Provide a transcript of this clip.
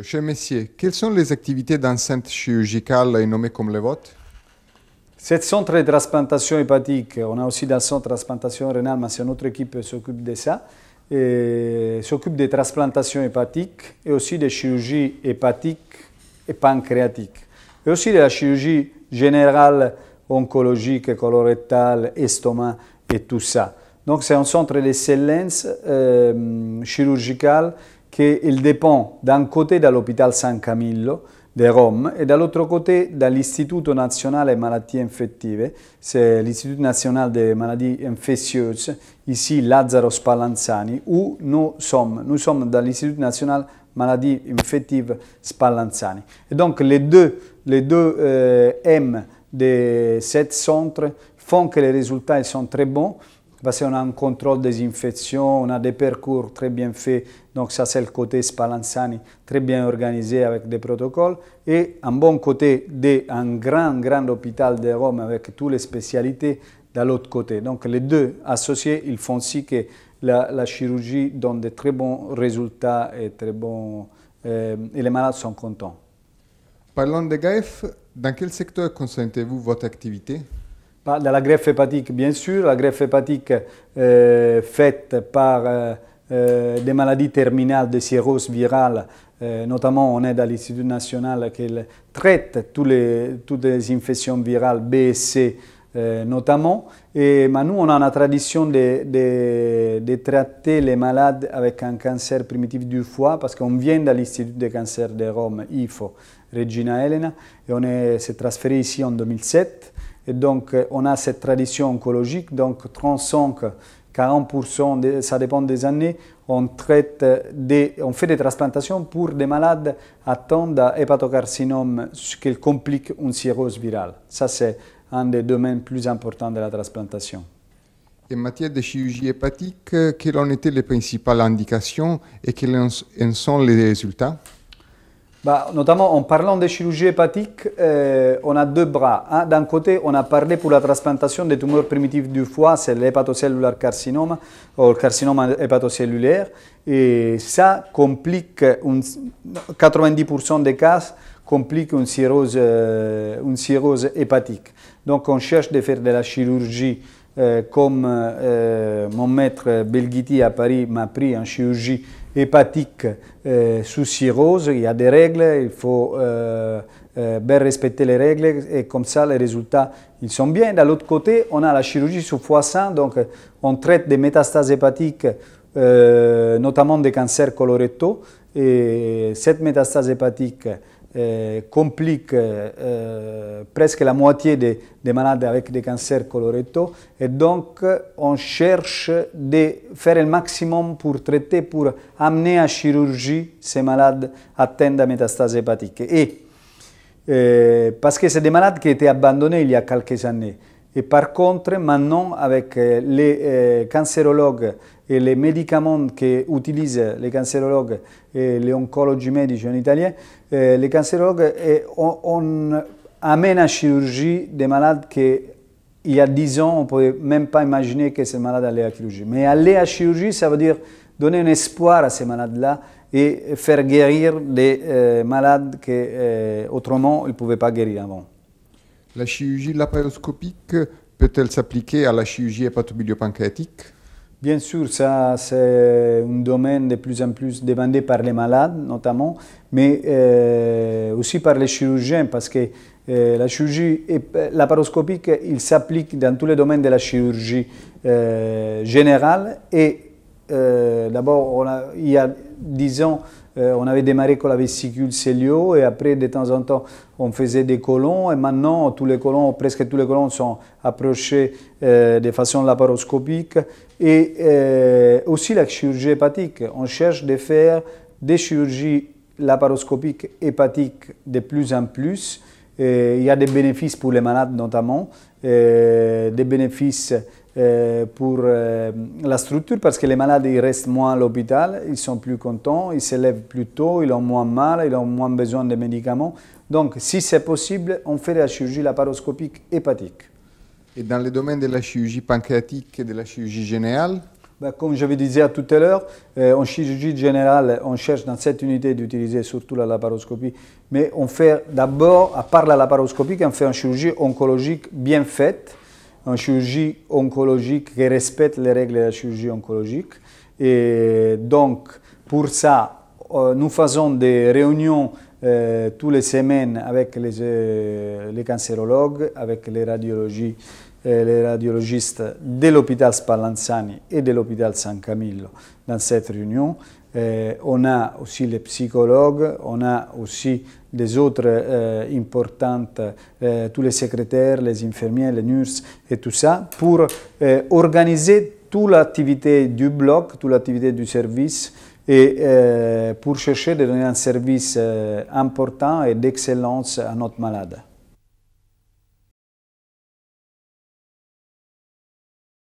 Cher Messier, quelles sont les activités d'enceinte chirurgicale nommées comme les vôtres? Cet centre de transplantation hépatique, on a aussi dans le centre de transplantation rénale, mais c'est notre équipe qui s'occupe de ça, et s'occupe des transplantations hépatiques et aussi des chirurgies hépatiques et pancréatiques. Et aussi de la chirurgie générale, oncologique, colorectale, estomac et tout ça. Donc c'est un centre d'excellence chirurgicale qui dépend d'un côté de l'hôpital San Camillo de Rome et de l'autre côté de l'Istituto Nazionale des Maladies Infettive, c'est l'Institut National des Maladies Infectieuses, ici Lazzaro Spallanzani, où nous sommes. Nous sommes dans l'Institut National des Maladies Infettives Spallanzani. Et donc les deux M de ce centre font que les résultats sont très bons, parce qu'on a un contrôle des infections, on a des parcours très bien faits, donc ça c'est le côté Spallanzani, très bien organisé avec des protocoles, et un bon côté d'un grand hôpital de Rome avec toutes les spécialités de l'autre côté. Donc les deux associés, ils font aussi que la chirurgie donne de très bons résultats et, et les malades sont contents. Parlant de greffe, dans quel secteur concentrez-vous votre activité? De la greffe hépatique, bien sûr, la greffe hépatique faite par des maladies terminales de cirrhose virale, notamment on est dans l'Institut national qui traite toutes les infections virales B et C notamment. Mais nous, on a la tradition de traiter les malades avec un cancer primitif du foie parce qu'on vient de l'Institut de cancer de Rome, IFO, Regina Elena, et on s'est transféré ici en 2007. Et donc, on a cette tradition oncologique, donc 35-40%, ça dépend des années, on fait des transplantations pour des malades atteints d'hépatocarcinome qui complique une cirrhose virale. Ça, c'est un des domaines plus importants de la transplantation. En matière de chirurgie hépatique, quelles ont été les principales indications et quels en sont les résultats? Notamment en parlant de chirurgie hépatique, on a deux bras. D'un côté, on a parlé pour la transplantation des tumeurs primitives du foie, c'est l'hépatocellulaire carcinome ou le carcinome hépatocellulaire. Et ça complique, 90% des cas compliquent une cirrhose hépatique. Donc on cherche de faire de la chirurgie comme mon maître Belghiti à Paris m'a appris en chirurgie hépatique sous cirrhose. Il y a des règles, il faut bien respecter les règles et comme ça les résultats ils sont bien. De l'autre côté, on a la chirurgie sous foie sain, donc on traite des métastases hépatiques, notamment des cancers colorectaux. Et cette métastase hépatique complique presque la moitié des malades avec des cancers colorectaux et donc on cherche de faire le maximum pour traiter, pour amener à chirurgie ces malades atteints de métastase hépatique. Et parce que c'est des malades qui étaient abandonnés il y a quelques années. Et par contre, maintenant, avec les cancérologues et les médicaments qu'utilisent les cancérologues et les oncologues médici en italien, les cancérologues on amène à chirurgie des malades qui, il y a 10 ans, on ne pouvait même pas imaginer que ces malades allaient à chirurgie. Mais aller à chirurgie, ça veut dire donner un espoir à ces malades-là et faire guérir des malades qu'autrement, ils ne pouvaient pas guérir avant. La chirurgie laparoscopique peut-elle s'appliquer à la chirurgie hépatobiliopancréatique? Bien sûr, ça c'est un domaine de plus en plus demandé par les malades notamment, mais aussi par les chirurgiens parce que la chirurgie laparoscopique, il s'applique dans tous les domaines de la chirurgie générale et d'abord il y a 10 ans on avait démarré avec la vésicule cellulose et après de temps en temps on faisait des côlons et maintenant presque tous les côlons sont approchés de façon laparoscopique et aussi la chirurgie hépatique. On cherche de faire des chirurgies laparoscopiques hépatiques de plus en plus. Il y a des bénéfices pour les malades notamment, des bénéfices pour la structure parce que les malades ils restent moins à l'hôpital, ils sont plus contents, ils se lèvent plus tôt, ils ont moins mal, ils ont moins besoin de médicaments. Donc si c'est possible, on fait la chirurgie laparoscopique hépatique. Et dans le domaine de la chirurgie pancréatique et de la chirurgie générale? Ben, comme je vous disais tout à l'heure, en chirurgie générale, on cherche dans cette unité d'utiliser surtout la laparoscopie, mais on fait d'abord, à part la laparoscopie, on fait une chirurgie oncologique bien faite, une chirurgie oncologique qui respecte les règles de la chirurgie oncologique. Et donc, pour ça, nous faisons des réunions toutes les semaines avec les cancérologues, avec les radiologistes de l'hôpital Spallanzani et de l'hôpital San Camillo dans cette réunion. On a aussi les psychologues, on a aussi des autres importantes, tous les secrétaires, les infirmiers, les nurses et tout ça, pour organiser toute l'activité du bloc, toute l'activité du service et pour chercher de donner un service important et d'excellence à notre malade.